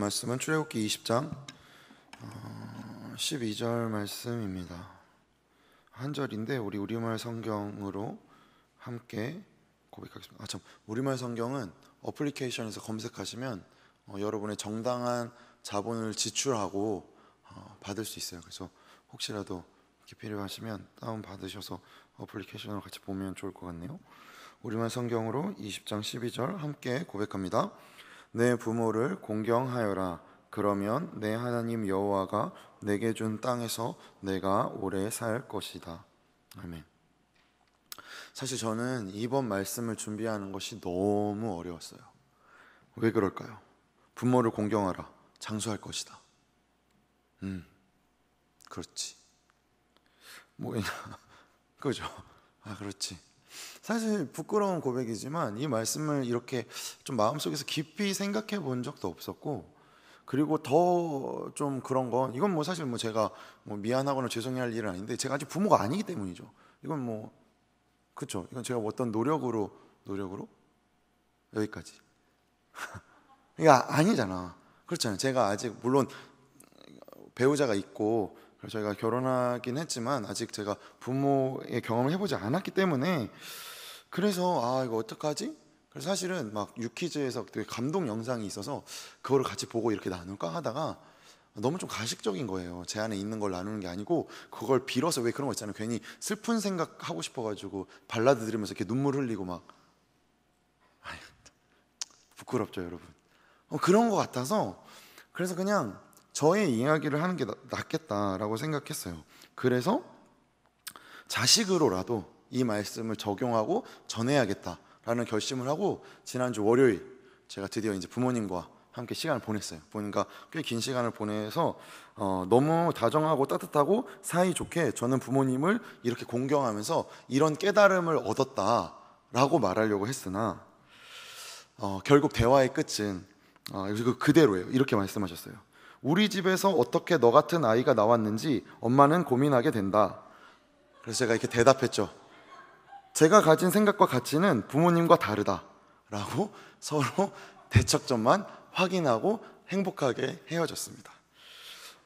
말씀은 출애굽기 20장 12절 말씀입니다. 한 절인데 우리 우리말 성경으로 함께 고백하겠습니다. 우리말 성경은 어플리케이션에서 검색하시면 여러분의 정당한 자본을 지출하고 받을 수 있어요. 그래서 혹시라도 이렇게 필요하시면 다운 받으셔서 어플리케이션을 같이 보면 좋을 것 같네요. 우리말 성경으로 20장 12절 함께 고백합니다. 내 부모를 공경하여라. 그러면 내 하나님 여호와가 내게 준 땅에서 내가 오래 살 것이다. 아멘. 사실 저는 이번 말씀을 준비하는 것이 너무 어려웠어요. 왜 그럴까요? 부모를 공경하라. 장수할 것이다. 그렇지. 뭐냐? 그죠? 그렇지. 사실 부끄러운 고백이지만 이 말씀을 이렇게 좀 마음속에서 깊이 생각해 본 적도 없었고, 그리고 더 좀 그런 건 이건 뭐 사실 뭐 제가 뭐 미안하거나 죄송해할 일은 아닌데 제가 아직 부모가 아니기 때문이죠. 이건 뭐 그렇죠. 이건 제가 어떤 노력으로 여기까지. 이게 아니잖아. 그렇잖아요. 제가 아직 물론 배우자가 있고 저희가 결혼하긴 했지만 아직 제가 부모의 경험을 해보지 않았기 때문에, 그래서 이거 어떡하지? 그래서 사실은 막 유퀴즈에서 되게 감동 영상이 있어서 그거를 같이 보고 이렇게 나눌까 하다가 너무 좀 가식적인 거예요. 제 안에 있는 걸 나누는 게 아니고 그걸 빌어서, 왜 그런 거 있잖아요. 괜히 슬픈 생각 하고 싶어가지고 발라드 들으면서 이렇게 눈물 흘리고 막 부끄럽죠 여러분. 그런 거 같아서 그래서 그냥 저의 이야기를 하는 게 낫겠다라고 생각했어요. 그래서 자식으로라도 이 말씀을 적용하고 전해야겠다라는 결심을 하고 지난주 월요일 제가 드디어 이제 부모님과 함께 시간을 보냈어요. 보니까 꽤 긴 시간을 보내서 너무 다정하고 따뜻하고 사이좋게 저는 부모님을 이렇게 공경하면서 이런 깨달음을 얻었다라고 말하려고 했으나 결국 대화의 끝은 그대로예요. 이렇게 말씀하셨어요. 우리 집에서 어떻게 너 같은 아이가 나왔는지 엄마는 고민하게 된다. 그래서 제가 이렇게 대답했죠. 제가 가진 생각과 가치는 부모님과 다르다라고 서로 대척점만 확인하고 행복하게 헤어졌습니다.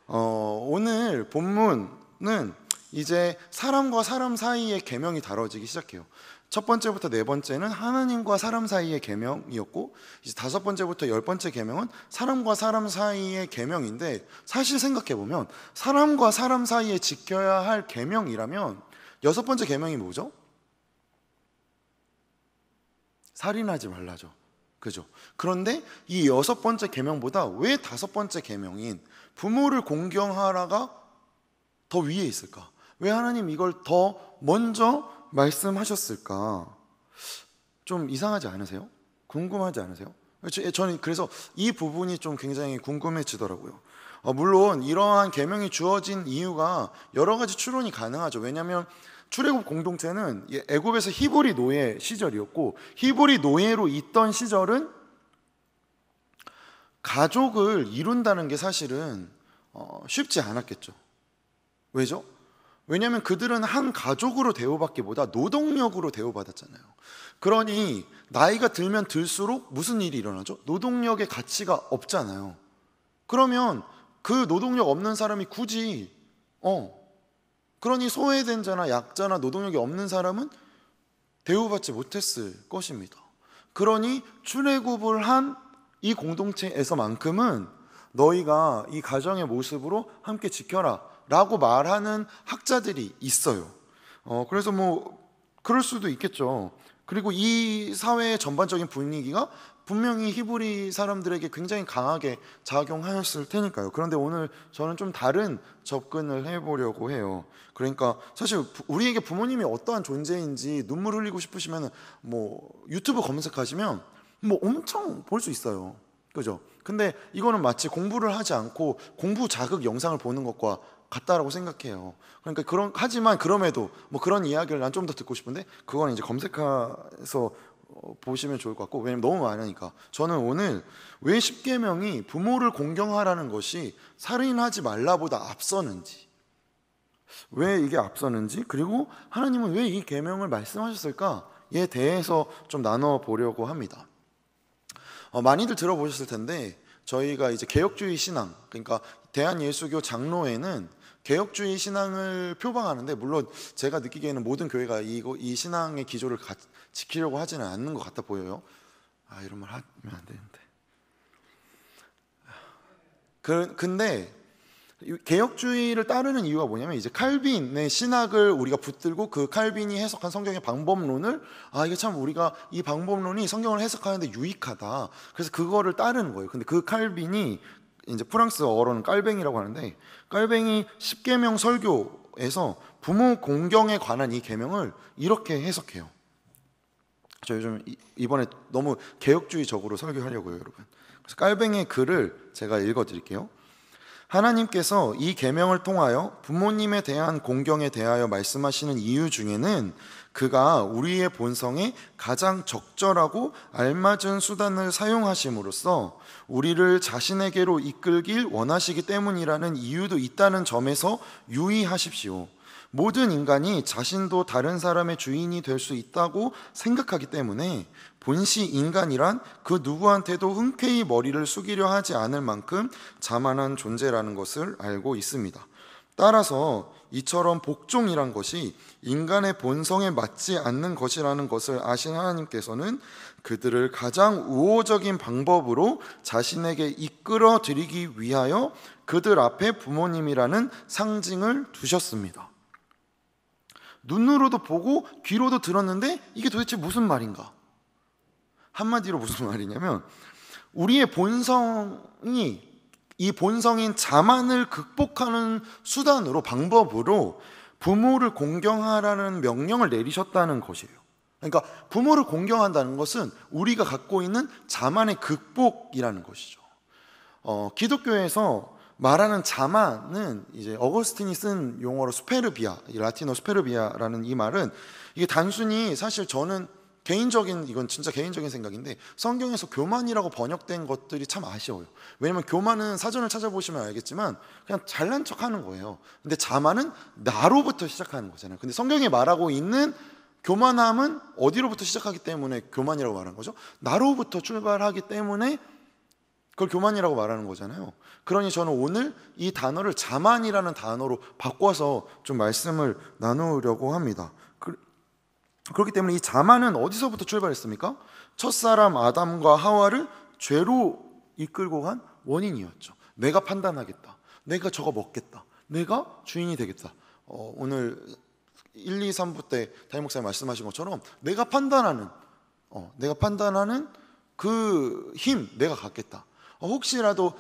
오늘 본문은 이제 사람과 사람 사이의 계명이 다뤄지기 시작해요. 첫 번째부터 네 번째는 하나님과 사람 사이의 계명이었고, 이제 다섯 번째부터 열 번째 계명은 사람과 사람 사이의 계명인데, 사실 생각해보면 사람과 사람 사이에 지켜야 할 계명이라면 여섯 번째 계명이 뭐죠? 살인하지 말라죠. 그죠? 그런데 이 여섯 번째 계명보다 왜 다섯 번째 계명인 부모를 공경하라가 더 위에 있을까? 왜 하나님 이걸 더 먼저 말씀하셨을까? 좀 이상하지 않으세요? 궁금하지 않으세요? 저는 그래서 이 부분이 좀 굉장히 궁금해지더라고요. 물론 이러한 계명이 주어진 이유가 여러 가지 추론이 가능하죠. 왜냐하면 출애굽 공동체는 애굽에서 히브리 노예 시절이었고, 히브리 노예로 있던 시절은 가족을 이룬다는 게 사실은 쉽지 않았겠죠. 왜죠? 왜냐하면 그들은 한 가족으로 대우받기보다 노동력으로 대우받았잖아요. 그러니 나이가 들면 들수록 무슨 일이 일어나죠? 노동력의 가치가 없잖아요. 그러면 그 노동력 없는 사람이 굳이 그러니 소외된 자나 약자나 노동력이 없는 사람은 대우받지 못했을 것입니다. 그러니 출애굽을 한 이 공동체에서만큼은 너희가 이 가정의 모습으로 함께 지켜라 라고 말하는 학자들이 있어요. 그래서 뭐 그럴 수도 있겠죠. 그리고 이 사회의 전반적인 분위기가 분명히 히브리 사람들에게 굉장히 강하게 작용하였을 테니까요. 그런데 오늘 저는 좀 다른 접근을 해보려고 해요. 그러니까 사실 우리에게 부모님이 어떠한 존재인지 눈물 흘리고 싶으시면 뭐 유튜브 검색하시면 뭐 엄청 볼 수 있어요. 그죠? 근데 이거는 마치 공부를 하지 않고 공부 자극 영상을 보는 것과 같다라고 생각해요. 그러니까 하지만 그럼에도 뭐 그런 이야기를 난 좀 더 듣고 싶은데 그건 이제 검색해서 보시면 좋을 것 같고, 왜냐면 너무 많으니까. 저는 오늘 왜 십계명이 부모를 공경하라는 것이 살인하지 말라보다 앞서는지, 왜 이게 앞서는지, 그리고 하나님은 왜 이 계명을 말씀하셨을까에 대해서 좀 나눠보려고 합니다. 많이들 들어보셨을 텐데 저희가 이제 개혁주의 신앙, 그러니까 대한예수교 장로회는 개혁주의 신앙을 표방하는데, 물론 제가 느끼기에는 모든 교회가 이 신앙의 기조를 지키려고 하지는 않는 것 같아 보여요. 이런 말 하면 안 되는데. 근데 개혁주의를 따르는 이유가 뭐냐면, 이제 칼빈의 신학을 우리가 붙들고 그 칼빈이 해석한 성경의 방법론을 이게 참 우리가 이 방법론이 성경을 해석하는데 유익하다, 그래서 그거를 따르는 거예요. 근데 그 칼빈이 이제 프랑스어로는 깔뱅이라고 하는데, 깔뱅이 십계명 설교에서 부모 공경에 관한 이 계명을 이렇게 해석해요. 저 요즘 이번에 너무 개혁주의적으로 설교하려고요, 여러분. 그래서 깔뱅이의 글을 제가 읽어드릴게요. 하나님께서 이 계명을 통하여 부모님에 대한 공경에 대하여 말씀하시는 이유 중에는 그가 우리의 본성에 가장 적절하고 알맞은 수단을 사용하심으로써 우리를 자신에게로 이끌길 원하시기 때문이라는 이유도 있다는 점에서 유의하십시오. 모든 인간이 자신도 다른 사람의 주인이 될 수 있다고 생각하기 때문에 본시 인간이란 그 누구한테도 흔쾌히 머리를 숙이려 하지 않을 만큼 자만한 존재라는 것을 알고 있습니다. 따라서 이처럼 복종이란 것이 인간의 본성에 맞지 않는 것이라는 것을 아신 하나님께서는 그들을 가장 우호적인 방법으로 자신에게 이끌어 드리기 위하여 그들 앞에 부모님이라는 상징을 두셨습니다. 눈으로도 보고 귀로도 들었는데 이게 도대체 무슨 말인가? 한마디로 무슨 말이냐면, 우리의 본성이, 이 본성인 자만을 극복하는 수단으로, 방법으로 부모를 공경하라는 명령을 내리셨다는 것이에요. 그러니까 부모를 공경한다는 것은 우리가 갖고 있는 자만의 극복이라는 것이죠. 기독교에서 말하는 자만은 이제 어거스틴이 쓴 용어로 스페르비아, 라틴어 스페르비아라는 이 말은, 이게 단순히, 사실 저는 이건 진짜 개인적인 생각인데, 성경에서 교만이라고 번역된 것들이 참 아쉬워요. 왜냐면 교만은 사전을 찾아보시면 알겠지만 그냥 잘난 척하는 거예요. 근데 자만은 나로부터 시작하는 거잖아요. 근데 성경에 말하고 있는 교만함은 어디로부터 시작하기 때문에 교만이라고 말하는 거죠? 나로부터 출발하기 때문에 그걸 교만이라고 말하는 거잖아요. 그러니 저는 오늘 이 단어를 자만이라는 단어로 바꿔서 좀 말씀을 나누려고 합니다. 그렇기 때문에 이 자만은 어디서부터 출발했습니까? 첫사람 아담과 하와를 죄로 이끌고 간 원인이었죠. 내가 판단하겠다, 내가 저거 먹겠다, 내가 주인이 되겠다. 오늘 1, 2, 3부 때 담임 목사님 말씀하신 것처럼 내가 판단하는 그 힘 내가 갖겠다. 혹시라도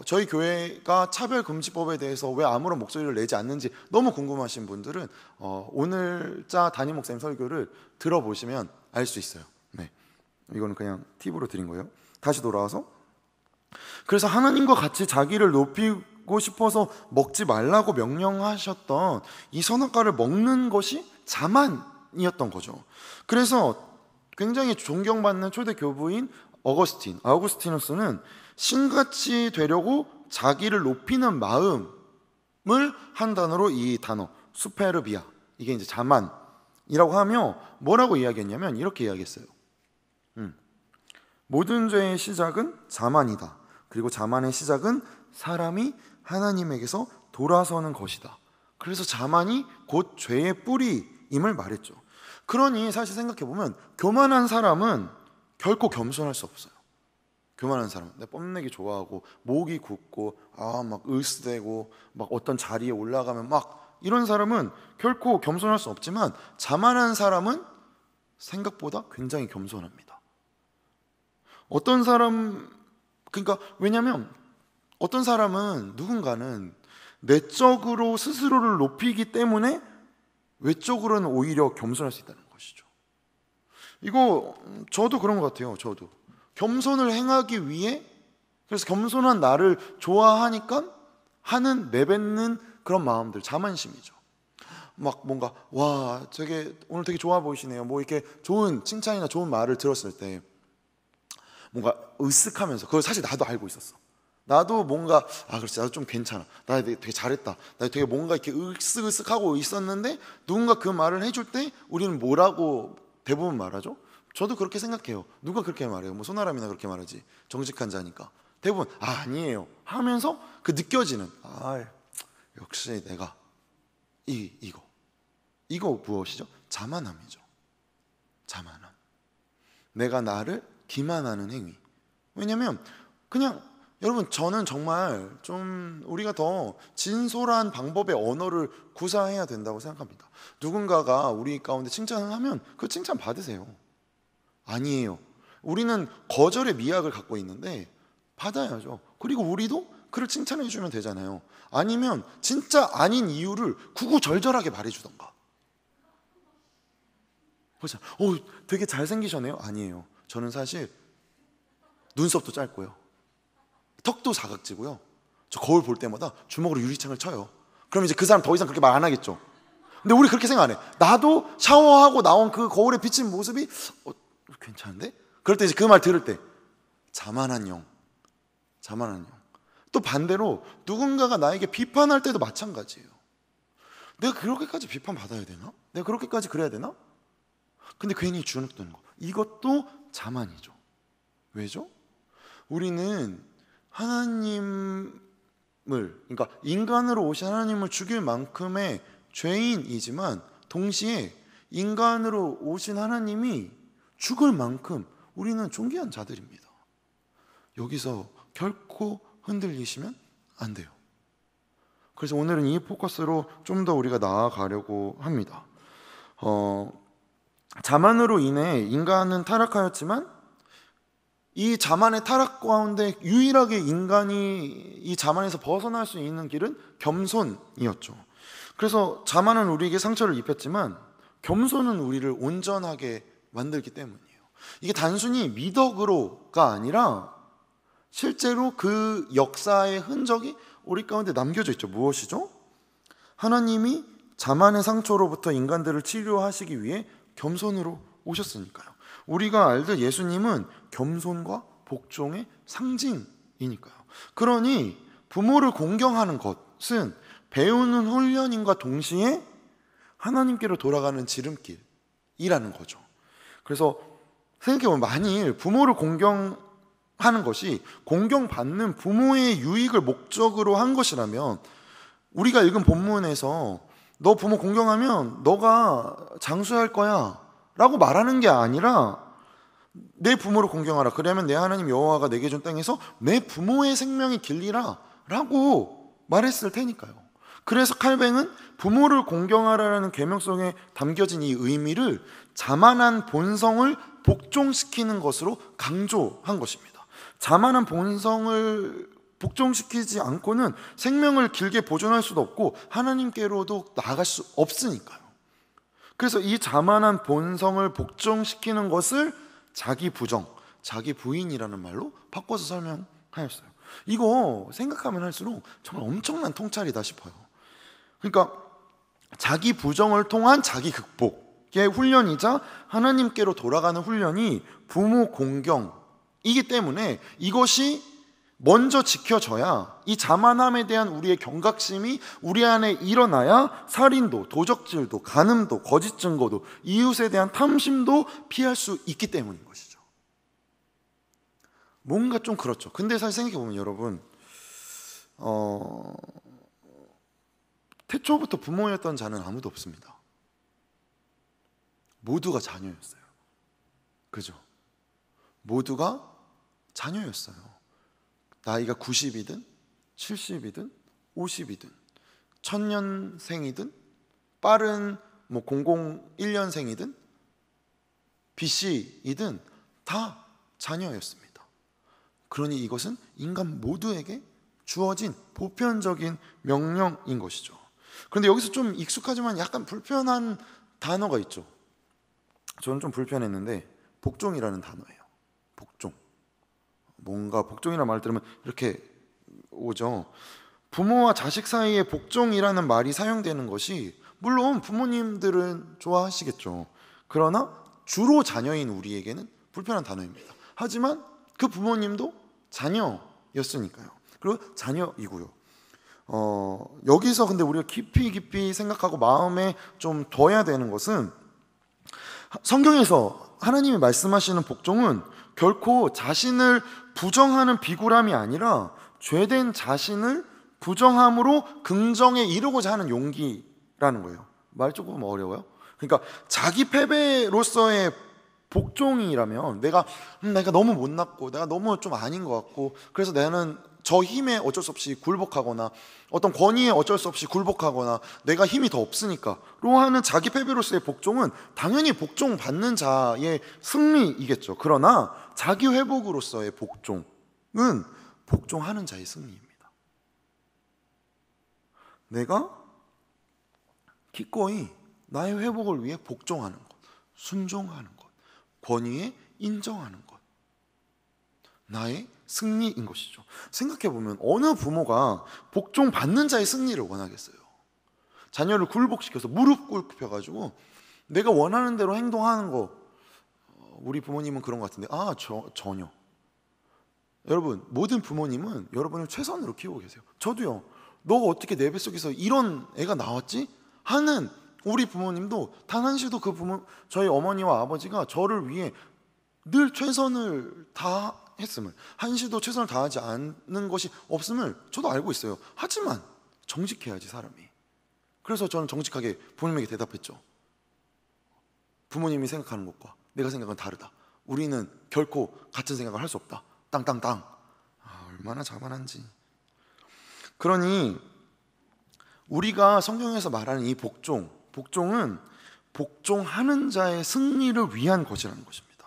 저희 교회가 차별금지법에 대해서 왜 아무런 목소리를 내지 않는지 너무 궁금하신 분들은 오늘자 담임 목사님 설교를 들어보시면 알 수 있어요. 네, 이거는 그냥 팁으로 드린 거예요. 다시 돌아와서, 그래서 하나님과 같이 자기를 높이고 싶어서 먹지 말라고 명령하셨던 이 선악과를 먹는 것이 자만이었던 거죠. 그래서 굉장히 존경받는 초대 교부인 아우구스티누스는 신같이 되려고 자기를 높이는 마음을 한 단어로, 이 단어 수페르비아, 이게 이제 자만이라고 하며 뭐라고 이야기했냐면 이렇게 이야기했어요. 모든 죄의 시작은 자만이다. 그리고 자만의 시작은 사람이 하나님에게서 돌아서는 것이다. 그래서 자만이 곧 죄의 뿌리임을 말했죠. 그러니 사실 생각해보면 교만한 사람은 결코 겸손할 수 없어요. 교만한 사람, 내 뽐내기 좋아하고 목이 굳고 막 을쓰대고 막 어떤 자리에 올라가면 막 이런 사람은 결코 겸손할 수 없지만, 자만한 사람은 생각보다 굉장히 겸손합니다. 왜냐면 어떤 사람은, 누군가는 내적으로 스스로를 높이기 때문에 외적으로는 오히려 겸손할 수 있다는 것이죠. 이거 저도 그런 것 같아요. 저도 겸손을 행하기 위해, 그래서 겸손한 나를 좋아하니까 내뱉는 그런 마음들, 자만심이죠. 막 뭔가 오늘 되게 좋아 보이시네요, 뭐 이렇게 좋은 칭찬이나 좋은 말을 들었을 때 뭔가 으쓱하면서, 그걸 사실 나도 알고 있었어. 나도 뭔가 그렇지, 나도 좀 괜찮아, 나 되게 잘했다, 나 되게 뭔가 이렇게 으쓱으쓱하고 있었는데, 누군가 그 말을 해줄 때 우리는 뭐라고 대부분 말하죠? 저도 그렇게 생각해요. 누가 그렇게 말해요? 뭐 소나람이나 그렇게 말하지, 정직한 자니까. 대부분 아니에요 하면서 그 느껴지는 역시 내가 이거 무엇이죠? 자만함이죠. 자만함. 내가 나를 기만하는 행위. 왜냐면 그냥 여러분, 저는 정말 좀 우리가 더 진솔한 방법의 언어를 구사해야 된다고 생각합니다. 누군가가 우리 가운데 칭찬을 하면 그 칭찬 받으세요. 아니에요. 우리는 거절의 미학을 갖고 있는데 받아야죠. 그리고 우리도 그를 칭찬해 주면 되잖아요. 아니면 진짜 아닌 이유를 구구절절하게 말해주던가. 그렇죠. 되게 잘생기셨네요. 아니에요. 저는 사실 눈썹도 짧고요, 턱도 사각지고요, 저 거울 볼 때마다 주먹으로 유리창을 쳐요. 그럼 이제 그 사람 더 이상 그렇게 말 안 하겠죠. 근데 우리 그렇게 생각 안 해. 나도 샤워하고 나온 그 거울에 비친 모습이 괜찮은데? 그럴 때 이제 그 말 들을 때 자만한 영. 또 반대로 누군가가 나에게 비판할 때도 마찬가지예요. 내가 그렇게까지 비판받아야 되나? 내가 그렇게까지 그래야 되나? 근데 괜히 주눅 드는 거, 이것도 자만이죠. 왜죠? 우리는 하나님을, 그러니까 인간으로 오신 하나님을 죽일 만큼의 죄인이지만 동시에 인간으로 오신 하나님이 죽을 만큼 우리는 존귀한 자들입니다. 여기서 결코 흔들리시면 안 돼요. 그래서 오늘은 이 포커스로 좀 더 우리가 나아가려고 합니다. 자만으로 인해 인간은 타락하였지만 이 자만의 타락 가운데 유일하게 인간이 이 자만에서 벗어날 수 있는 길은 겸손이었죠. 그래서 자만은 우리에게 상처를 입혔지만 겸손은 우리를 온전하게 만들기 때문이에요. 이게 단순히 미덕으로가 아니라 실제로 그 역사의 흔적이 우리 가운데 남겨져 있죠. 무엇이죠? 하나님이 자만의 상처로부터 인간들을 치료하시기 위해 겸손으로 오셨으니까요. 우리가 알듯 예수님은 겸손과 복종의 상징이니까요. 그러니 부모를 공경하는 것은 배우는 훈련인과 동시에 하나님께로 돌아가는 지름길이라는 거죠. 그래서 생각해보면 만일 부모를 공경하는 것이 공경받는 부모의 유익을 목적으로 한 것이라면, 우리가 읽은 본문에서 너 부모 공경하면 너가 장수할 거야 라고 말하는 게 아니라 내 부모를 공경하라, 그러면 내 하나님 여호와가 내게 준 땅에서 내 부모의 생명이 길리라 라고 말했을 테니까요. 그래서 칼뱅은 부모를 공경하라라는 계명 속에 담겨진 이 의미를 자만한 본성을 복종시키는 것으로 강조한 것입니다. 자만한 본성을 복종시키지 않고는 생명을 길게 보존할 수도 없고 하나님께로도 나아갈 수 없으니까요. 그래서 이 자만한 본성을 복종시키는 것을 자기 부정, 자기 부인이라는 말로 바꿔서 설명하였어요. 이거 생각하면 할수록 정말 엄청난 통찰이다 싶어요. 그러니까 자기 부정을 통한 자기 극복의 훈련이자 하나님께로 돌아가는 훈련이 부모 공경이기 때문에 이것이 먼저 지켜져야 이 자만함에 대한 우리의 경각심이 우리 안에 일어나야 살인도, 도적질도, 간음도, 거짓 증거도, 이웃에 대한 탐심도 피할 수 있기 때문인 것이죠. 뭔가 좀 그렇죠. 근데 사실 생각해보면 여러분, 태초부터 부모였던 자는 아무도 없습니다. 모두가 자녀였어요. 그죠? 모두가 자녀였어요. 나이가 90이든 70이든 50이든 1000년생이든 빠른 001년생이든 BC이든 다 자녀였습니다. 그러니 이것은 인간 모두에게 주어진 보편적인 명령인 것이죠. 그런데 여기서 좀 익숙하지만 약간 불편한 단어가 있죠. 저는 좀 불편했는데 복종이라는 단어예요. 복종. 뭔가 복종이라는 말을 들으면 이렇게 오죠. 부모와 자식 사이에 복종이라는 말이 사용되는 것이 물론 부모님들은 좋아하시겠죠. 그러나 주로 자녀인 우리에게는 불편한 단어입니다. 하지만 그 부모님도 자녀였으니까요. 그리고 자녀이고요. 여기서 근데 우리가 깊이 생각하고 마음에 좀 둬야 되는 것은, 성경에서 하나님이 말씀하시는 복종은 결코 자신을 부정하는 비굴함이 아니라 죄된 자신을 부정함으로 긍정에 이르고자 하는 용기라는 거예요. 말 조금 어려워요? 그러니까 자기 패배로서의 복종이라면 내가 너무 못났고 내가 너무 좀 아닌 것 같고 그래서 나는 저 힘에 어쩔 수 없이 굴복하거나 어떤 권위에 어쩔 수 없이 굴복하거나 내가 힘이 더 없으니까로 하는 자기 패배로서의 복종은 당연히 복종받는 자의 승리이겠죠. 그러나 자기 회복으로서의 복종은 복종하는 자의 승리입니다. 내가 기꺼이 나의 회복을 위해 복종하는 것, 순종하는 것, 권위에 인정하는 것, 나의 승리인 것이죠. 생각해보면 어느 부모가 복종받는 자의 승리를 원하겠어요? 자녀를 굴복시켜서 무릎 꿇혀가지고 내가 원하는 대로 행동하는 거, 우리 부모님은 그런 것 같은데 전혀. 여러분, 모든 부모님은 여러분을 최선으로 키우고 계세요. 저도요. 너가 어떻게 내 뱃속에서 이런 애가 나왔지? 하는 우리 부모님도 단 한시도 저희 어머니와 아버지가 저를 위해 늘 최선을 다했음을, 한시도 최선을 다하지 않는 것이 없음을 저도 알고 있어요. 하지만 정직해야지 사람이. 그래서 저는 정직하게 부모님에게 대답했죠. 부모님이 생각하는 것과 내가 생각은 다르다. 우리는 결코 같은 생각을 할 수 없다. 땅땅땅. 얼마나 자만한지. 그러니 우리가 성경에서 말하는 이 복종은 복종하는 자의 승리를 위한 것이라는 것입니다.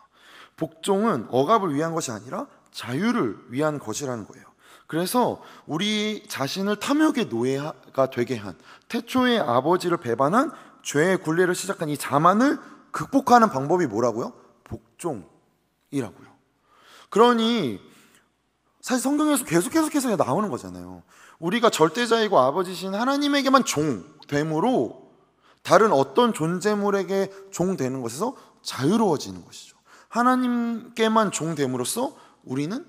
복종은 억압을 위한 것이 아니라 자유를 위한 것이라는 거예요. 그래서 우리 자신을 탐욕의 노예가 되게 한, 태초의 아버지를 배반한 죄의 굴레를 시작한 이 자만을 극복하는 방법이 뭐라고요? 복종이라고요. 그러니 사실 성경에서 계속해서 나오는 거잖아요. 우리가 절대자이고 아버지신 하나님에게만 종됨으로 다른 어떤 존재물에게 종되는 것에서 자유로워지는 것이죠. 하나님께만 종됨으로써 우리는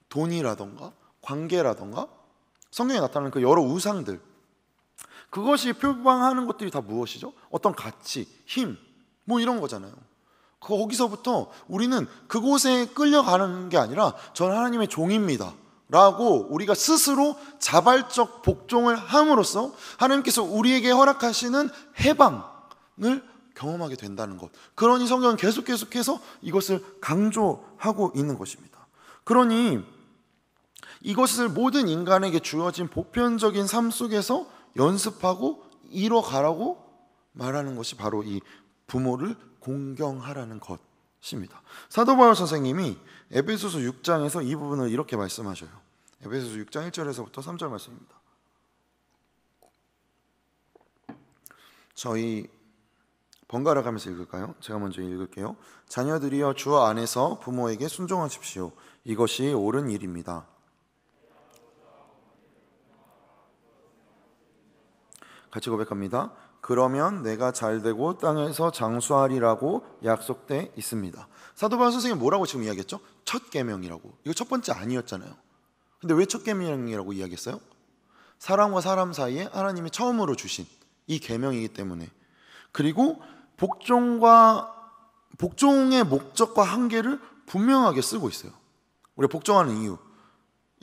돈이라던가 관계라던가 성경에 나타나는 그 여러 우상들, 그것이 표방하는 것들이 다 무엇이죠? 어떤 가치, 힘, 이런 거잖아요. 거기서부터 우리는 그곳에 끌려가는 게 아니라 저는 하나님의 종입니다 라고 우리가 스스로 자발적 복종을 함으로써 하나님께서 우리에게 허락하시는 해방을 경험하게 된다는 것. 그러니 성경은 계속해서 이것을 강조하고 있는 것입니다. 그러니 이것을 모든 인간에게 주어진 보편적인 삶 속에서 연습하고 이뤄가라고 말하는 것이 바로 이 부모를 공경하라는 것입니다. 사도 바울 선생님이 에베소서 6장에서 이 부분을 이렇게 말씀하셔요. 에베소서 6장 1절에서부터 3절 말씀입니다. 저희 번갈아 가면서 읽을까요? 제가 먼저 읽을게요. 자녀들이여 주 안에서 부모에게 순종하십시오. 이것이 옳은 일입니다. 같이 고백합니다. 그러면 내가 잘되고 땅에서 장수하리라고 약속돼 있습니다. 사도 바울 선생님이 뭐라고 지금 이야기했죠? 첫 계명이라고. 이거 첫 번째 아니었잖아요. 근데 왜 첫 계명이라고 이야기했어요? 사람과 사람 사이에 하나님이 처음으로 주신 이 계명이기 때문에. 그리고 복종의 목적과 한계를 분명하게 쓰고 있어요. 우리가 복종하는 이유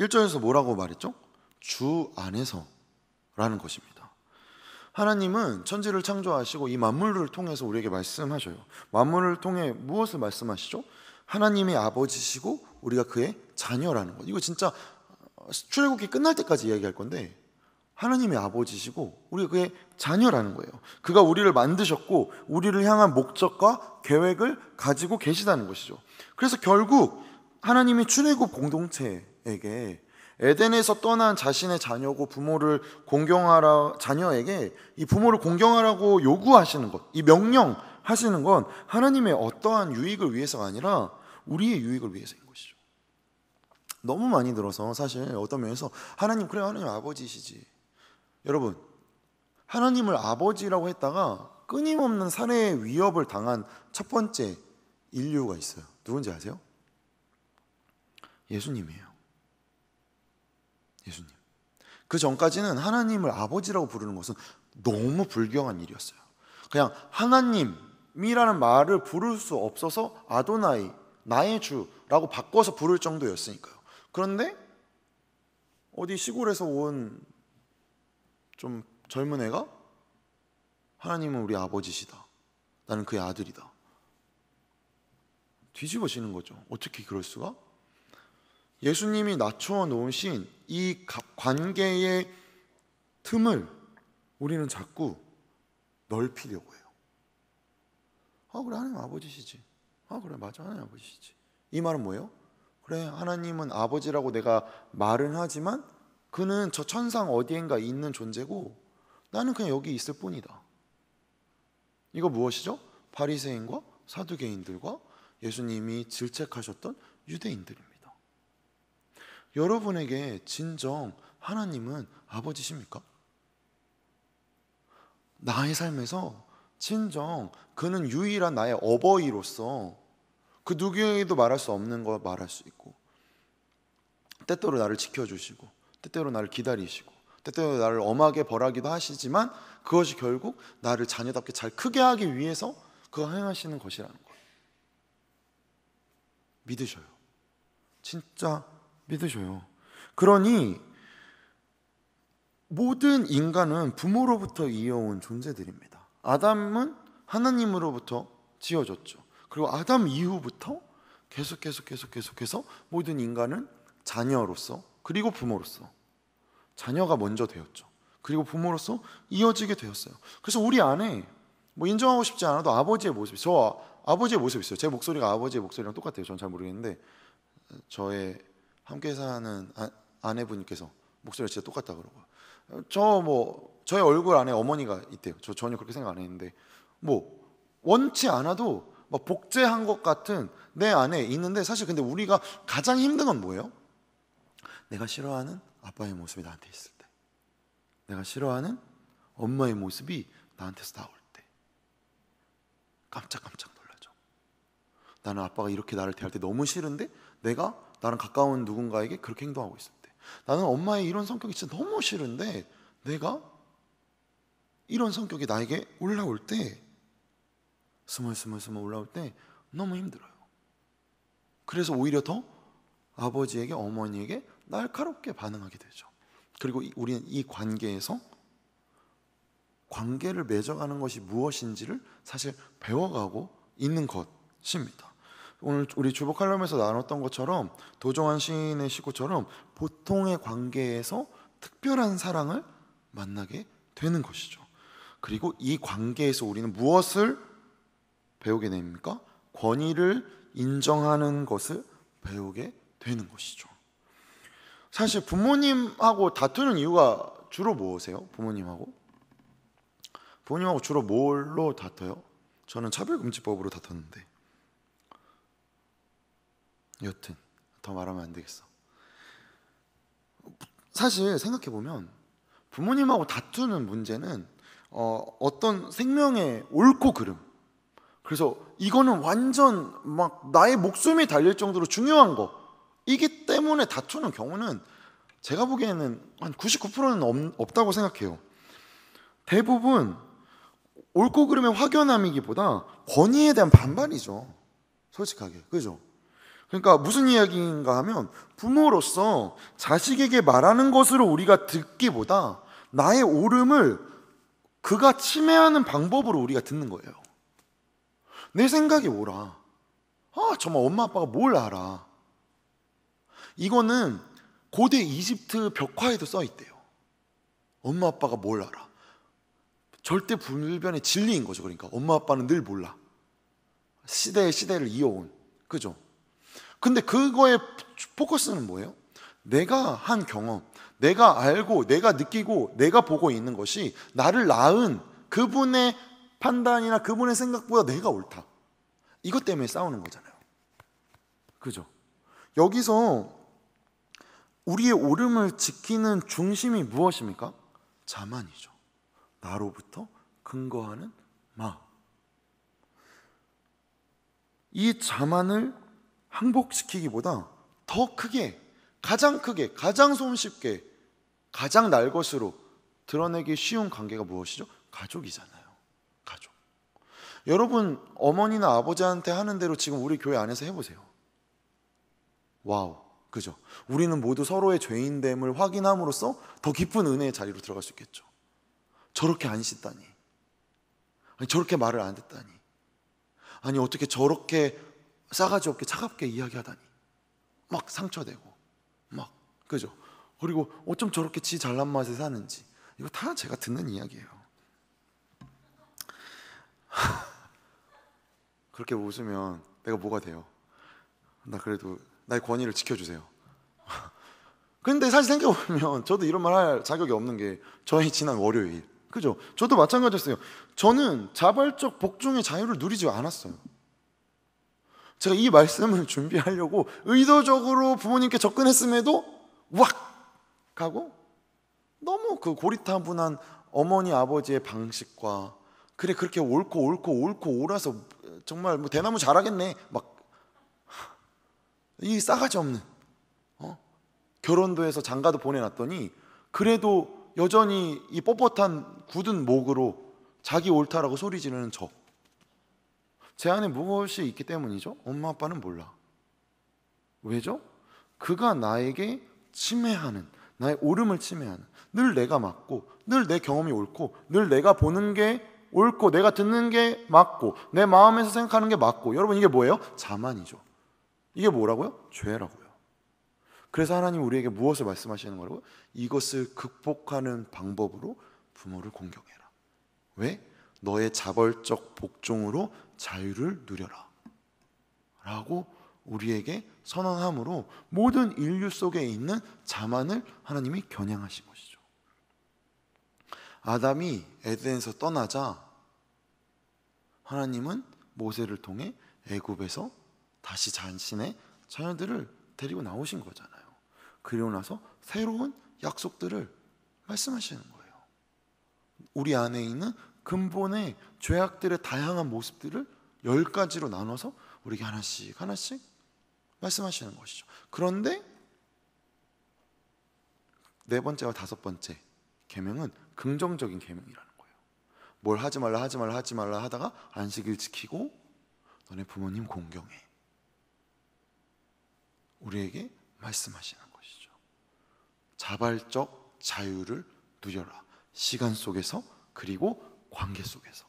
1절에서 뭐라고 말했죠? 주 안에서 라는 것입니다. 하나님은 천지를 창조하시고 이 만물을 통해서 우리에게 말씀하셔요. 만물을 통해 무엇을 말씀하시죠? 하나님의 아버지시고 우리가 그의 자녀라는 것. 이거 진짜 출애굽기 끝날 때까지 이야기할 건데, 하나님의 아버지시고 우리가 그의 자녀라는 거예요. 그가 우리를 만드셨고 우리를 향한 목적과 계획을 가지고 계시다는 것이죠. 그래서 결국 하나님이 출애굽 공동체에게 에덴에서 떠난 자신의 자녀고 부모를 자녀에게 이 부모를 공경하라고 요구하시는 것, 이 명령하시는 건 하나님의 어떠한 유익을 위해서가 아니라 우리의 유익을 위해서인 것이죠. 너무 많이 들어서 사실 어떤 면에서 하나님 아버지시지. 여러분, 하나님을 아버지라고 했다가 끊임없는 살해의 위협을 당한 첫 번째 인류가 있어요. 누군지 아세요? 예수님이에요. 예수님. 그 전까지는 하나님을 아버지라고 부르는 것은 너무 불경한 일이었어요. 그냥 하나님이라는 말을 부를 수 없어서 아도나이, 나의 주라고 바꿔서 부를 정도였으니까요. 그런데 어디 시골에서 온 좀 젊은 애가 하나님은 우리 아버지시다, 나는 그의 아들이다, 뒤집어지는 거죠. 어떻게 그럴 수가? 예수님이 낮추어 놓으신 이 관계의 틈을 우리는 자꾸 넓히려고 해요. 그래, 하나님 아버지시지. 그래, 맞아, 하나님 아버지시지. 이 말은 뭐예요? 그래, 하나님은 아버지라고 내가 말은 하지만 그는 저 천상 어디엔가 있는 존재고 나는 그냥 여기 있을 뿐이다. 이거 무엇이죠? 바리새인과 사두개인들과 예수님이 질책하셨던 유대인들입니다. 여러분에게 진정 하나님은 아버지십니까? 나의 삶에서 진정 그는 유일한 나의 어버이로서 그 누구에게도 말할 수 없는 걸 말할 수 있고, 때때로 나를 지켜주시고, 때때로 나를 기다리시고, 때때로 나를 엄하게 벌하기도 하시지만 그것이 결국 나를 자녀답게 잘 크게 하기 위해서 그거 행하시는 것이라는 거예요. 믿으셔요. 진짜 믿으셔요. 그러니 모든 인간은 부모로부터 이어온 존재들입니다. 아담은 하나님으로부터 지어졌죠. 그리고 아담 이후부터 계속해서 모든 인간은 자녀로서, 그리고 부모로서, 자녀가 먼저 되었죠. 그리고 부모로서 이어지게 되었어요. 그래서 우리 안에 인정하고 싶지 않아도 아버지의 모습이, 저 아버지의 모습이 있어요. 제 목소리가 아버지의 목소리랑 똑같아요. 전 잘 모르겠는데 저의 함께 사는 아내분께서 목소리가 진짜 똑같다 그러고, 저의 얼굴 안에 어머니가 있대요. 저 전혀 그렇게 생각 안 했는데, 원치 않아도 복제한 것 같은 내 안에 있는데, 사실 근데 우리가 가장 힘든 건 뭐예요? 내가 싫어하는 아빠의 모습이 나한테 있을 때, 내가 싫어하는 엄마의 모습이 나한테서 나올 때 깜짝깜짝 놀라죠. 나는 아빠가 이렇게 나를 대할 때 너무 싫은데 내가 나랑 가까운 누군가에게 그렇게 행동하고 있을 때, 나는 엄마의 이런 성격이 진짜 너무 싫은데 내가 이런 성격이 나에게 올라올 때, 스멀스멀 올라올 때 너무 힘들어요. 그래서 오히려 더 아버지에게, 어머니에게 날카롭게 반응하게 되죠. 그리고 우리는 이 관계에서 관계를 맺어가는 것이 무엇인지를 사실 배워가고 있는 것입니다. 오늘 우리 주보 칼럼에서 나눴던 것처럼, 도종환 시인의 시구처럼 보통의 관계에서 특별한 사랑을 만나게 되는 것이죠. 그리고 이 관계에서 우리는 무엇을 배우게 됩니까? 권위를 인정하는 것을 배우게 되는 것이죠. 사실 부모님하고 다투는 이유가 주로 무엇이세요? 부모님하고 주로 뭘로 다퉈요? 저는 차별금지법으로 다퉜는데, 여튼 더 말하면 안 되겠어. 사실 생각해보면 부모님하고 다투는 문제는 어떤 생명의 옳고 그름, 그래서 이거는 완전 나의 목숨이 달릴 정도로 중요한 거이기 때문에 다투는 경우는 제가 보기에는 한 99%는 없다고 생각해요. 대부분 옳고 그름의 확연함이기보다 권위에 대한 반발이죠. 솔직하게, 그죠? 그러니까 무슨 이야기인가 하면, 부모로서 자식에게 말하는 것으로 우리가 듣기보다 나의 옳음을 그가 침해하는 방법으로 우리가 듣는 거예요. 내 생각이 옳아. 정말 엄마 아빠가 뭘 알아. 이거는 고대 이집트 벽화에도 써 있대요. 엄마 아빠가 뭘 알아. 절대 불변의 진리인 거죠. 그러니까 엄마 아빠는 늘 몰라. 시대를 이어온, 그죠? 근데 그거의 포커스는 뭐예요? 내가 한 경험, 내가 알고, 내가 느끼고, 내가 보고 있는 것이 나를 낳은 그분의 판단이나 그분의 생각보다 내가 옳다. 이것 때문에 싸우는 거잖아요. 그죠? 여기서 우리의 옳음을 지키는 중심이 무엇입니까? 자만이죠. 나로부터 근거하는 마음. 이 자만을 항복시키기보다 더 크게, 가장 손쉽게, 가장 날 것으로 드러내기 쉬운 관계가 무엇이죠? 가족이잖아요. 가족. 여러분 어머니나 아버지한테 하는 대로 지금 우리 교회 안에서 해보세요. 와우, 그죠? 우리는 모두 서로의 죄인됨을 확인함으로써 더 깊은 은혜의 자리로 들어갈 수 있겠죠. 저렇게 안 씻다니, 아니 저렇게 말을 안 듣다니, 아니 어떻게 저렇게 싸가지 없게 차갑게 이야기하다니, 막 상처되고 막, 그죠? 그리고 어쩜 저렇게 지 잘난 맛에 사는지, 이거 다 제가 듣는 이야기예요. 그렇게 웃으면 내가 뭐가 돼요? 나 그래도 나의 권위를 지켜주세요. 근데 사실 생각해보면 저도 이런 말 할 자격이 없는 게 저희 지난 월요일, 그죠? 저도 마찬가지였어요. 저는 자발적 복종의 자유를 누리지 않았어요. 제가 이 말씀을 준비하려고 의도적으로 부모님께 접근했음에도 왁! 가고 너무 그 고리타분한 어머니 아버지의 방식과, 그래 그렇게 옳고 옳아서 정말 뭐 대나무 자라겠네, 막 이 싸가지 없는, 결혼도 해서 장가도 보내놨더니 그래도 여전히 이 뻣뻣한 굳은 목으로 자기 옳다라고 소리 지르는 제 안에 무엇이 있기 때문이죠? 엄마 아빠는 몰라. 왜죠? 그가 나에게 침해하는, 나의 옳음을 침해하는, 늘 내가 맞고 늘 내 경험이 옳고 늘 내가 보는 게 옳고 내가 듣는 게 맞고 내 마음에서 생각하는 게 맞고, 여러분 이게 뭐예요? 자만이죠. 이게 뭐라고요? 죄라고요. 그래서 하나님 우리에게 무엇을 말씀하시는 거라고요? 이것을 극복하는 방법으로 부모를 공경해라. 왜? 너의 자발적 복종으로 자유를 누려라 라고 우리에게 선언함으로 모든 인류 속에 있는 자만을 하나님이 겨냥하신 것이죠. 아담이 에덴에서 떠나자 하나님은 모세를 통해 애굽에서 다시 자신의 자녀들을 데리고 나오신 거잖아요. 그리고 나서 새로운 약속들을 말씀하시는 거예요. 우리 안에 있는 근본의 죄악들의 다양한 모습들을 10가지로 나눠서 우리에게 하나씩 하나씩 말씀하시는 것이죠. 그런데 4번째와 5번째 계명은 긍정적인 계명이라는 거예요. 뭘 하지 말라 하다가 안식일 지키고 너네 부모님 공경해, 우리에게 말씀하시는 것이죠. 자발적 자유를 누려라. 시간 속에서, 그리고 관계 속에서,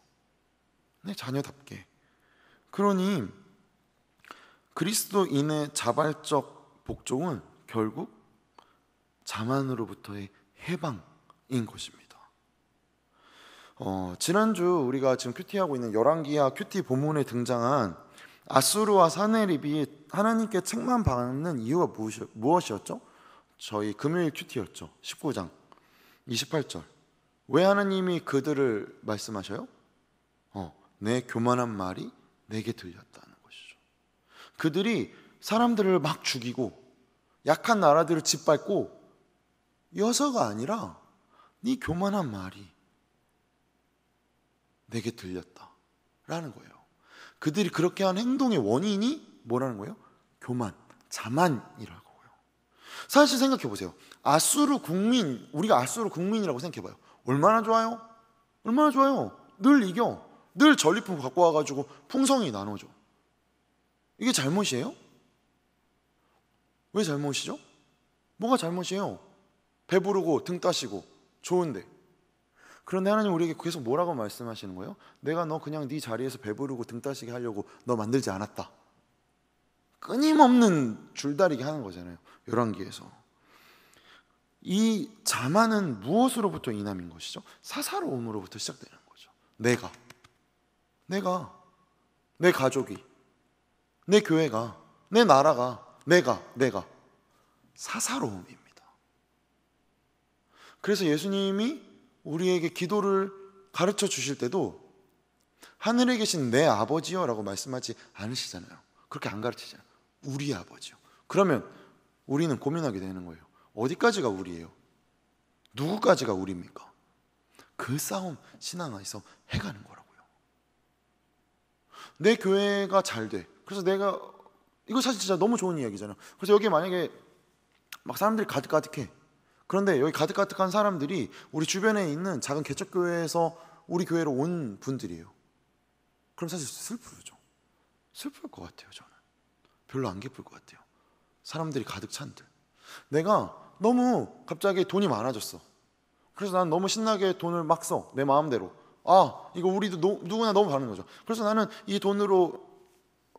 내 자녀답게. 그러니 그리스도인의 자발적 복종은 결국 자만으로부터의 해방인 것입니다. 지난주 우리가 지금 큐티하고 있는 열왕기하 큐티 본문에 등장한 아수르와 사네립이 하나님께 책만 받는 이유가 무엇이었죠? 저희 금요일 큐티였죠. 19장 28절. 왜 하나님이 그들을 말씀하셔요? 내 교만한 말이 내게 들렸다는 것이죠. 그들이 사람들을 막 죽이고 약한 나라들을 짓밟고 여서가 아니라 네 교만한 말이 내게 들렸다라는 거예요. 그들이 그렇게 한 행동의 원인이 뭐라는 거예요? 교만, 자만이라고요. 사실 생각해 보세요. 아수르 국민, 우리가 아수르 국민이라고 생각해 봐요. 얼마나 좋아요? 얼마나 좋아요? 늘 이겨. 늘 전리품 갖고 와가지고 풍성히 나눠줘. 이게 잘못이에요? 왜 잘못이죠? 뭐가 잘못이에요? 배부르고 등 따시고 좋은데. 그런데 하나님 우리에게 계속 뭐라고 말씀하시는 거예요? 내가 너 그냥 네 자리에서 배부르고 등 따시게 하려고 너 만들지 않았다. 끊임없는 줄다리기 하는 거잖아요. 열왕기에서. 이 자만은 무엇으로부터 인함인 것이죠? 사사로움으로부터 시작되는 거죠. 내가, 내 가족이, 내 교회가, 내 나라가, 내가 사사로움입니다. 그래서 예수님이 우리에게 기도를 가르쳐 주실 때도 하늘에 계신 내 아버지요 라고 말씀하지 않으시잖아요. 그렇게 안 가르치잖아요. 우리 아버지요. 그러면 우리는 고민하게 되는 거예요. 어디까지가 우리예요? 누구까지가 우리입니까? 그 싸움 신앙 안에서 해가는 거라고요. 내 교회가 잘 돼. 그래서 내가, 이거 사실 진짜 너무 좋은 이야기잖아요. 그래서 여기 만약에 막 사람들이 가득가득해. 그런데 여기 가득가득한 사람들이 우리 주변에 있는 작은 개척교회에서 우리 교회로 온 분들이에요. 그럼 사실 슬프죠. 슬플 것 같아요. 저는 별로 안 기쁠 것 같아요. 사람들이 가득 찬들. 내가 너무 갑자기 돈이 많아졌어. 그래서 난 너무 신나게 돈을 막 써. 내 마음대로. 이거 우리도 누구나 너무 바라는 거죠. 그래서 나는 이 돈으로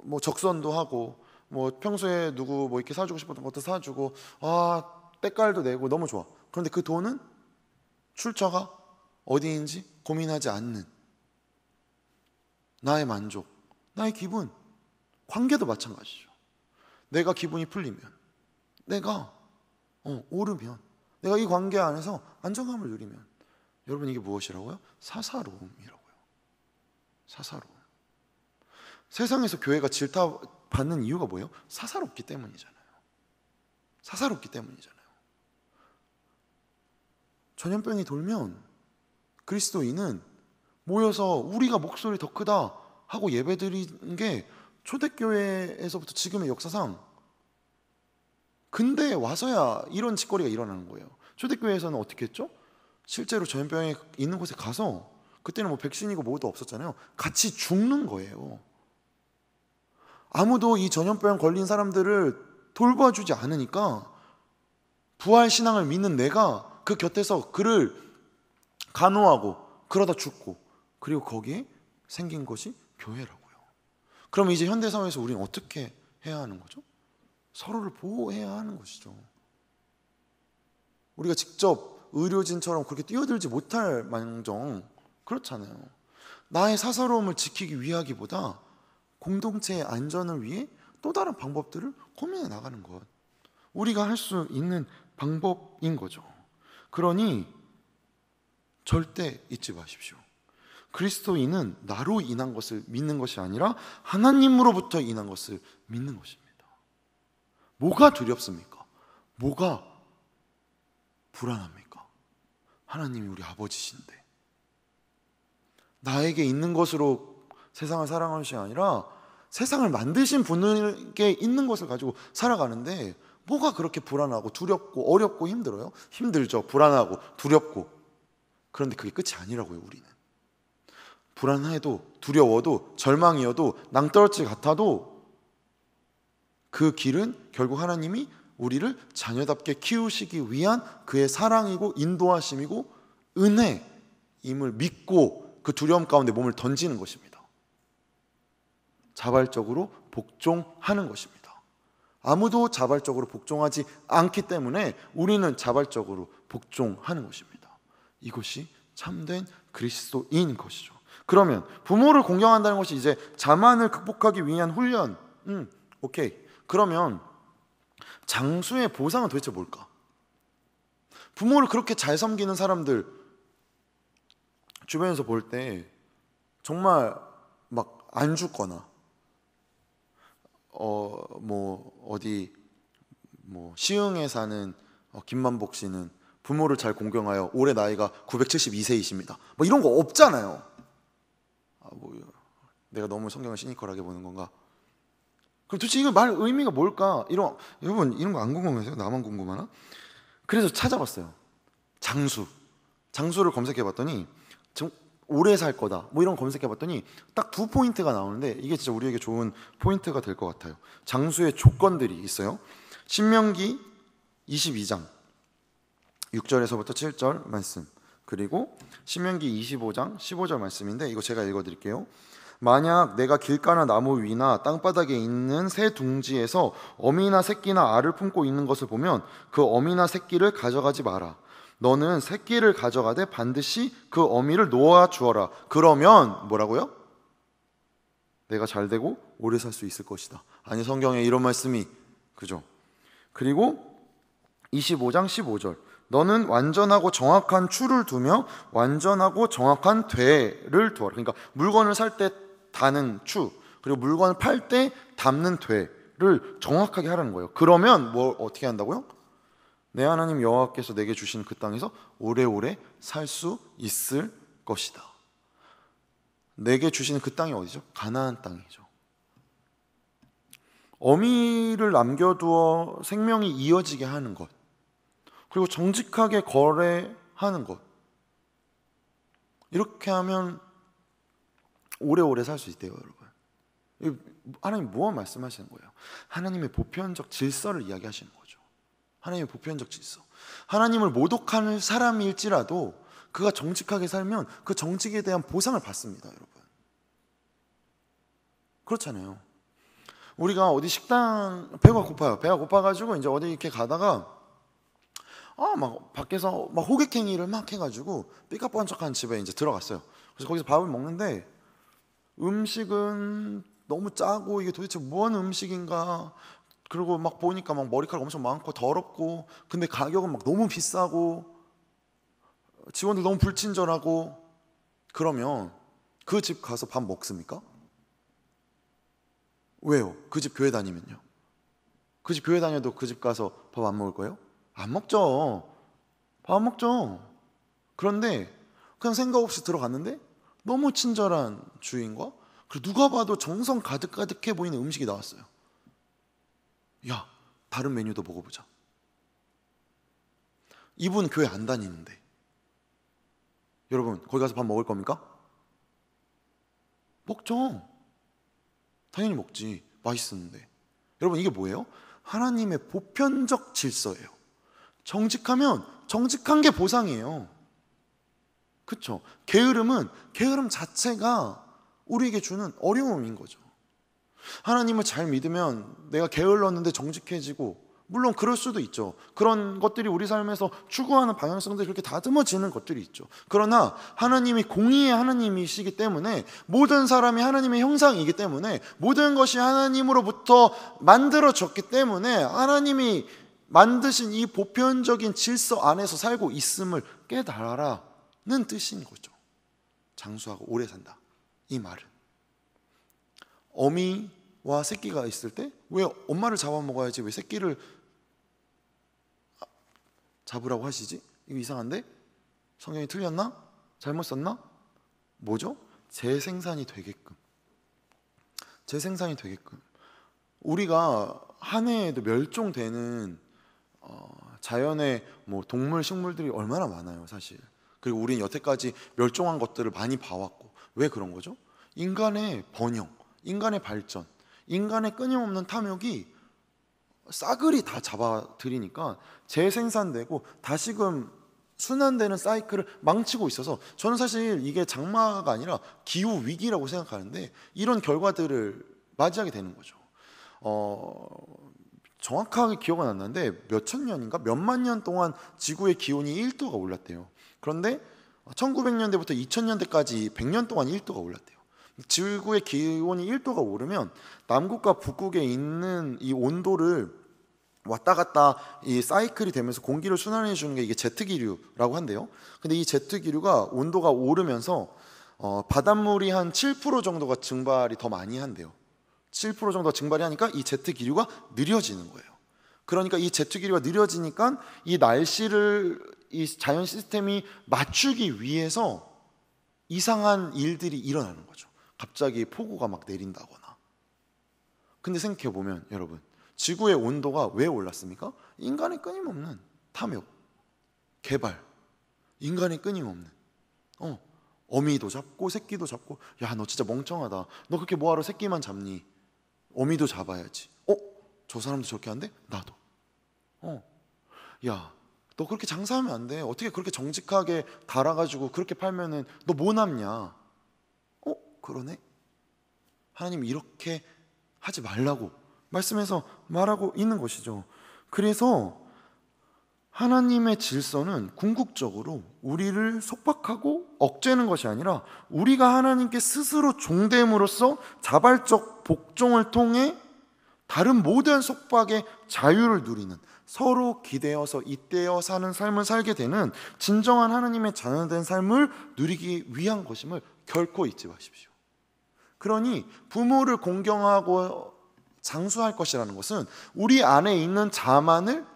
뭐 적선도 하고, 뭐 평소에 누구 뭐 이렇게 사주고 싶었던 것도 사주고, 때깔도 내고 너무 좋아. 그런데 그 돈은 출처가 어디인지 고민하지 않는 나의 만족, 나의 기분, 관계도 마찬가지죠. 내가 기분이 풀리면, 내가 오르면, 내가 이 관계 안에서 안정감을 누리면, 여러분 이게 무엇이라고요? 사사로움이라고요. 사사로움. 세상에서 교회가 질타받는 이유가 뭐예요? 사사롭기 때문이잖아요. 사사롭기 때문이잖아요. 전염병이 돌면 그리스도인은 모여서 우리가 목소리 더 크다 하고 예배드린 게 초대교회에서부터 지금의 역사상 근대에 와서야 이런 짓거리가 일어나는 거예요. 초대교회에서는 어떻게 했죠? 실제로 전염병이 있는 곳에 가서, 그때는 뭐 백신이고 뭐도 없었잖아요. 같이 죽는 거예요. 아무도 이 전염병 걸린 사람들을 돌봐주지 않으니까 부활신앙을 믿는 내가 그 곁에서 그를 간호하고 그러다 죽고, 그리고 거기에 생긴 것이 교회라고요. 그럼 이제 현대사회에서 우리는 어떻게 해야 하는 거죠? 서로를 보호해야 하는 것이죠. 우리가 직접 의료진처럼 그렇게 뛰어들지 못할 망정 그렇잖아요. 나의 사사로움을 지키기 위하기보다 공동체의 안전을 위해 또 다른 방법들을 고민해 나가는 것, 우리가 할 수 있는 방법인 거죠. 그러니 절대 잊지 마십시오. 그리스도인은 나로 인한 것을 믿는 것이 아니라 하나님으로부터 인한 것을 믿는 것입니다. 뭐가 두렵습니까? 뭐가 불안합니까? 하나님이 우리 아버지신데, 나에게 있는 것으로 세상을 살아가는 것이 아니라 세상을 만드신 분에게 있는 것을 가지고 살아가는데, 뭐가 그렇게 불안하고 두렵고 어렵고 힘들어요? 힘들죠. 불안하고 두렵고. 그런데 그게 끝이 아니라고요. 우리는 불안해도 두려워도 절망이어도 낭떠러지 같아도 그 길은 결국 하나님이 우리를 자녀답게 키우시기 위한 그의 사랑이고 인도하심이고 은혜임을 믿고 그 두려움 가운데 몸을 던지는 것입니다. 자발적으로 복종하는 것입니다. 아무도 자발적으로 복종하지 않기 때문에 우리는 자발적으로 복종하는 것입니다. 이것이 참된 그리스도인 것이죠. 그러면 부모를 공경한다는 것이 이제 자만을 극복하기 위한 훈련. 오케이. 그러면 장수의 보상은 도대체 뭘까? 부모를 그렇게 잘 섬기는 사람들 주변에서 볼 때 정말 막 안 죽거나 시흥에 사는 김만복 씨는 부모를 잘 공경하여 올해 나이가 972세이십니다. 뭐 이런 거 없잖아요. 내가 너무 성경을 시니컬하게 보는 건가? 그럼 도대체 이거 말 의미가 뭘까? 여러분 이런 거 안 궁금해서요? 나만 궁금하나? 그래서 찾아봤어요. 장수를 검색해봤더니 지금 오래 살 거다 뭐 이런 거 검색해봤더니 딱 2포인트가 나오는데 이게 진짜 우리에게 좋은 포인트가 될 것 같아요. 장수의 조건들이 있어요. 신명기 22장 6절에서부터 7절 말씀, 그리고 신명기 25장 15절 말씀인데 이거 제가 읽어드릴게요. 만약 내가 길가나 나무 위나 땅바닥에 있는 새 둥지에서 어미나 새끼나 알을 품고 있는 것을 보면 그 어미나 새끼를 가져가지 마라. 너는 새끼를 가져가되 반드시 그 어미를 놓아 주어라. 그러면 뭐라고요? 내가 잘되고 오래 살 수 있을 것이다. 아니, 성경에 이런 말씀이, 그죠? 그리고 25장 15절, 너는 완전하고 정확한 추를 두며 완전하고 정확한 되를 두어라. 그러니까 물건을 살 때 다는 추, 그리고 물건을 팔 때 담는 되를 정확하게 하라는 거예요. 그러면 뭐 어떻게 한다고요? 내 하나님 여호와께서 내게 주신 그 땅에서 오래오래 살 수 있을 것이다. 내게 주시는 그 땅이 어디죠? 가나안 땅이죠. 어미를 남겨두어 생명이 이어지게 하는 것, 그리고 정직하게 거래하는 것, 이렇게 하면 오래오래 살 수 있대요, 여러분. 하나님 무엇 말씀하시는 거예요? 하나님의 보편적 질서를 이야기하시는 거죠. 하나님의 보편적 질서. 하나님을 모독하는 사람일지라도 그가 정직하게 살면 그 정직에 대한 보상을 받습니다, 여러분. 그렇잖아요. 우리가 어디 식당, 배가 고파가지고 이제 어디 이렇게 가다가 막 밖에서 막 호객행위를 막 해가지고 삐까뻔쩍한 집에 이제 들어갔어요. 그래서 거기서 밥을 먹는데 음식은 너무 짜고 이게 도대체 무슨 음식인가. 그리고 막 보니까 막 머리카락 엄청 많고 더럽고, 근데 가격은 막 너무 비싸고 직원들 너무 불친절하고. 그러면 그 집 가서 밥 먹습니까? 왜요? 그 집 교회 다니면요. 그 집 교회 다녀도 그 집 가서 밥 안 먹을 거예요? 안 먹죠. 밥 안 먹죠. 그런데 그냥 생각 없이 들어갔는데 너무 친절한 주인과 그리고 누가 봐도 정성 가득가득해 보이는 음식이 나왔어요. 야, 다른 메뉴도 먹어보자. 이분 교회 안 다니는데 여러분 거기 가서 밥 먹을 겁니까? 먹죠. 당연히 먹지. 맛있었는데. 여러분 이게 뭐예요? 하나님의 보편적 질서예요. 정직하면 정직한 게 보상이에요. 그렇죠? 게으름 자체가 우리에게 주는 어려움인 거죠. 하나님을 잘 믿으면 내가 게을렀는데 정직해지고, 물론 그럴 수도 있죠. 그런 것들이 우리 삶에서 추구하는 방향성들이 그렇게 다듬어지는 것들이 있죠. 그러나 하나님이 공의의 하나님이시기 때문에, 모든 사람이 하나님의 형상이기 때문에, 모든 것이 하나님으로부터 만들어졌기 때문에 하나님이 만드신 이 보편적인 질서 안에서 살고 있음을 깨달아라는 뜻인 거죠. 장수하고 오래 산다, 이 말은. 어미와 새끼가 있을 때 왜 엄마를 잡아먹어야지 왜 새끼를 잡으라고 하시지? 이거 이상한데? 성경이 틀렸나? 잘못 썼나? 뭐죠? 재생산이 되게끔. 재생산이 되게끔. 우리가 한 해에도 멸종되는 자연의 뭐 동물, 식물들이 얼마나 많아요, 사실. 그리고 우리는 여태까지 멸종한 것들을 많이 봐왔고. 왜 그런 거죠? 인간의 번영, 인간의 발전, 인간의 끊임없는 탐욕이 싸그리 다 잡아들이니까 재생산되고 다시금 순환되는 사이클을 망치고 있어서, 저는 사실 이게 장마가 아니라 기후 위기라고 생각하는데 이런 결과들을 맞이하게 되는 거죠. 정확하게 기억은 안 나는데 몇천 년인가 몇만 년 동안 지구의 기온이 1도가 올랐대요. 그런데 1900년대부터 2000년대까지 100년 동안 1도가 올랐대요. 지구의 기온이 1도가 오르면 남극과 북극에 있는 이 온도를 왔다 갔다 이 사이클이 되면서 공기를 순환해 주는 게 이게 제트기류라고 한대요. 근데 이 제트기류가 온도가 오르면서 바닷물이 한 7% 정도가 증발이 더 많이 한대요. 7% 정도가 증발이 하니까 이 제트기류가 느려지는 거예요. 그러니까 이 제트기류가 느려지니까 이 날씨를 이 자연 시스템이 맞추기 위해서 이상한 일들이 일어나는 거죠. 갑자기 폭우가 막 내린다거나. 근데 생각해보면 여러분, 지구의 온도가 왜 올랐습니까? 인간의 끊임없는 탐욕, 개발, 인간의 끊임없는 어미도 잡고 새끼도 잡고. 야, 너 진짜 멍청하다. 너 그렇게 뭐하러 새끼만 잡니? 어미도 잡아야지. 저 사람도 저렇게 한대? 나도. 야, 너 그렇게 장사하면 안 돼. 어떻게 그렇게 정직하게 달아가지고 그렇게 팔면은 너 뭐 남냐? 그러네. 하나님이 이렇게 하지 말라고 말씀해서 말하고 있는 것이죠. 그래서 하나님의 질서는 궁극적으로 우리를 속박하고 억제하는 것이 아니라 우리가 하나님께 스스로 종됨으로써 자발적 복종을 통해 다른 모든 속박의 자유를 누리는, 서로 기대어서 잇대어 사는 삶을 살게 되는 진정한 하나님의 자녀된 삶을 누리기 위한 것임을 결코 잊지 마십시오. 그러니 부모를 공경하고 장수할 것이라는 것은 우리 안에 있는 자만을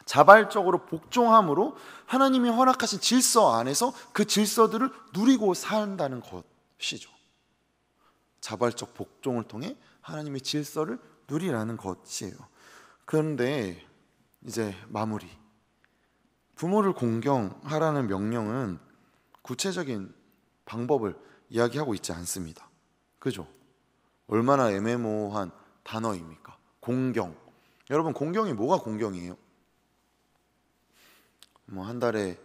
자발적으로 복종함으로 하나님이 허락하신 질서 안에서 그 질서들을 누리고 산다는 것이죠. 자발적 복종을 통해 하나님의 질서를 누리라는 것이에요. 그런데 이제 마무리. 부모를 공경하라는 명령은 구체적인 방법을 이야기하고 있지 않습니다. 그죠? 얼마나 애매모호한 단어입니까? 공경. 여러분, 공경이 뭐가 공경이에요? 뭐 한 달에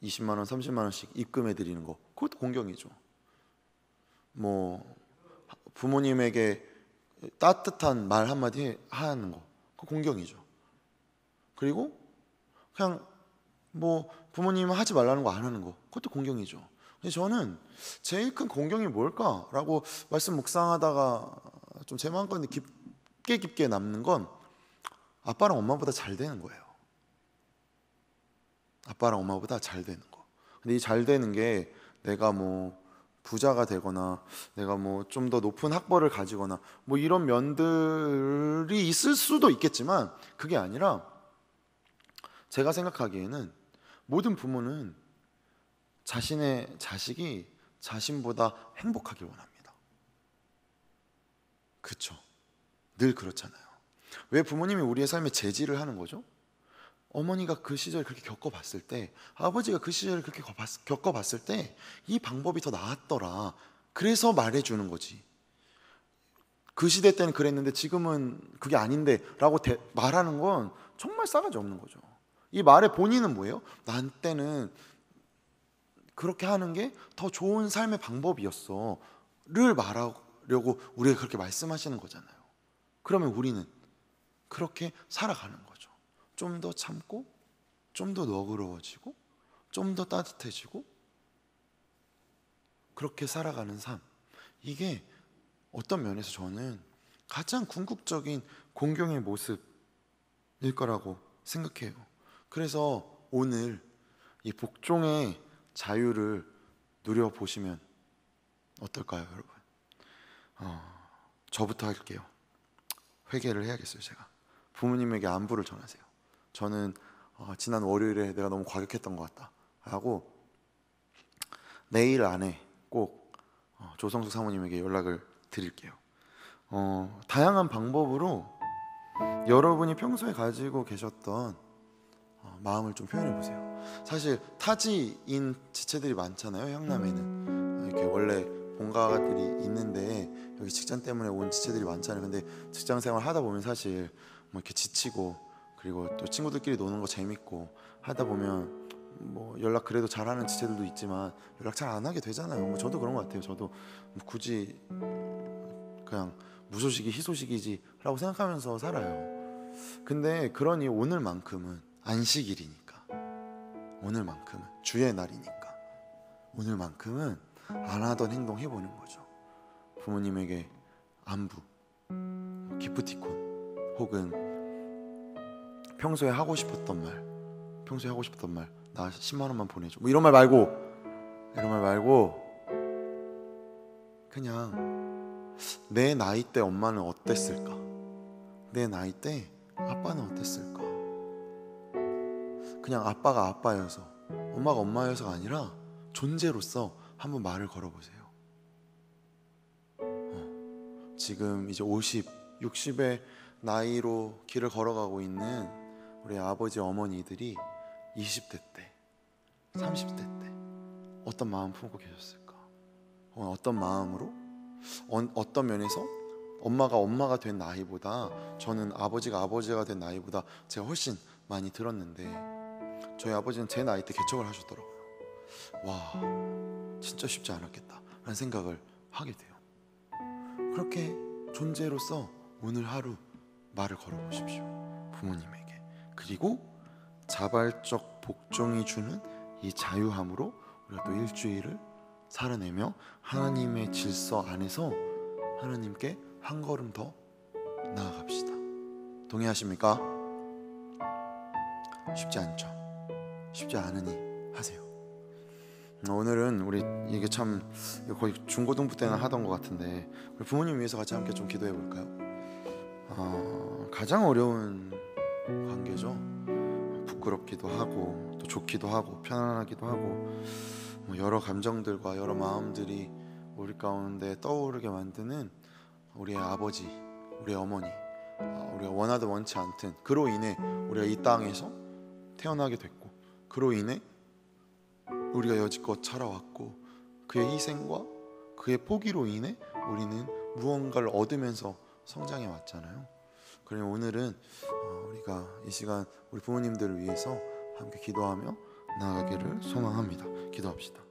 20만 원, 30만 원씩 입금해 드리는 거, 그것도 공경이죠. 뭐 부모님에게 따뜻한 말 한마디 하는 거, 그 공경이죠. 그리고 그냥 뭐 부모님 하지 말라는 거 안 하는 거, 그것도 공경이죠. 근데 저는 제일 큰 공경이 뭘까라고 말씀 묵상하다가 좀 제 마음가운데 깊게 남는 건 아빠랑 엄마보다 잘 되는 거예요. 아빠랑 엄마보다 잘 되는 거. 근데 이 잘 되는 게 내가 뭐 부자가 되거나 내가 뭐 좀 더 높은 학벌을 가지거나 뭐 이런 면들이 있을 수도 있겠지만, 그게 아니라 제가 생각하기에는 모든 부모는 자신의 자식이 자신보다 행복하길 원합니다. 그렇죠? 늘 그렇잖아요. 왜 부모님이 우리의 삶에 제지를 하는 거죠? 어머니가 그 시절 그렇게 겪어봤을 때, 아버지가 그 시절을 그렇게 겪어봤을 때 이 방법이 더 나았더라, 그래서 말해주는 거지. 그 시대 때는 그랬는데 지금은 그게 아닌데 라고 말하는 건 정말 싸가지 없는 거죠. 이 말의 본의는 뭐예요? 난 때는 그렇게 하는 게 더 좋은 삶의 방법이었어 를 말하려고 우리가 그렇게 말씀하시는 거잖아요. 그러면 우리는 그렇게 살아가는 거죠. 좀 더 참고, 좀 더 너그러워지고, 좀 더 따뜻해지고, 그렇게 살아가는 삶, 이게 어떤 면에서 저는 가장 궁극적인 공경의 모습일 거라고 생각해요. 그래서 오늘 이 복종의 자유를 누려보시면 어떨까요, 여러분? 저부터 할게요. 회개를 해야겠어요. 제가 부모님에게 안부를 전하세요. 저는 지난 월요일에 내가 너무 과격했던 것 같다 하고 내일 안에 꼭 조성숙 사모님에게 연락을 드릴게요. 다양한 방법으로 여러분이 평소에 가지고 계셨던 마음을 좀 표현해 보세요. 사실 타지인 지체들이 많잖아요. 향남에는 이렇게 원래 본가들이 있는데 여기 직장 때문에 온 지체들이 많잖아요. 근데 직장 생활 하다 보면 사실 뭐 이렇게 지치고, 그리고 또 친구들끼리 노는 거 재밌고 하다 보면 뭐 연락 그래도 잘하는 지체들도 있지만 연락 잘 안 하게 되잖아요. 뭐 저도 그런 것 같아요. 저도 뭐 굳이 그냥 무소식이 희소식이지라고 생각하면서 살아요. 근데 그러니 오늘만큼은 안식일이니까, 오늘만큼은 주의 날이니까, 오늘만큼은 안 하던 행동 해보는 거죠. 부모님에게 안부, 기프티콘, 혹은 평소에 하고 싶었던 말, 나 10만 원만 보내줘, 뭐 이런 말 말고 그냥 내 나이 때 엄마는 어땠을까, 내 나이 때 아빠는 어땠을까, 그냥 아빠가 아빠여서 엄마가 엄마여서가 아니라 존재로서 한번 말을 걸어보세요. 지금 이제 50, 60의 나이로 길을 걸어가고 있는 우리 아버지 어머니들이 20대 때, 30대 때 어떤 마음 품고 계셨을까? 어떤 마음으로, 어떤 면에서 엄마가 된 나이보다, 저는 아버지가 된 나이보다 제가 훨씬 많이 들었는데, 저희 아버지는 제 나이 때 개척을 하셨더라고요. 와, 진짜 쉽지 않았겠다 라는 생각을 하게 돼요. 그렇게 존재로서 오늘 하루 말을 걸어보십시오, 부모님에게. 그리고 자발적 복종이 주는 이 자유함으로 우리가 또 일주일을 살아내며 하나님의 질서 안에서 하나님께 한 걸음 더 나아갑시다. 동의하십니까? 쉽지 않죠. 쉽지 않으니 하세요. 오늘은 우리 이게 참 거의 중고등부 때나 하던 것 같은데, 우리 부모님 위해서 같이 함께 좀 기도해 볼까요? 가장 어려운 관계죠. 부끄럽기도 하고 또 좋기도 하고 편안하기도 하고, 뭐 여러 감정들과 여러 마음들이 우리 가운데 떠오르게 만드는 우리의 아버지, 우리의 어머니, 우리가 원하든 원치 않든 그로 인해 우리가 이 땅에서 태어나게 됐고, 그로 인해 우리가 여지껏 살아왔고, 그의 희생과 그의 포기로 인해 우리는 무언가를 얻으면서 성장해 왔잖아요. 그러면 오늘은 우리가 이 시간 우리 부모님들을 위해서 함께 기도하며 나아가기를 소망합니다. 기도합시다.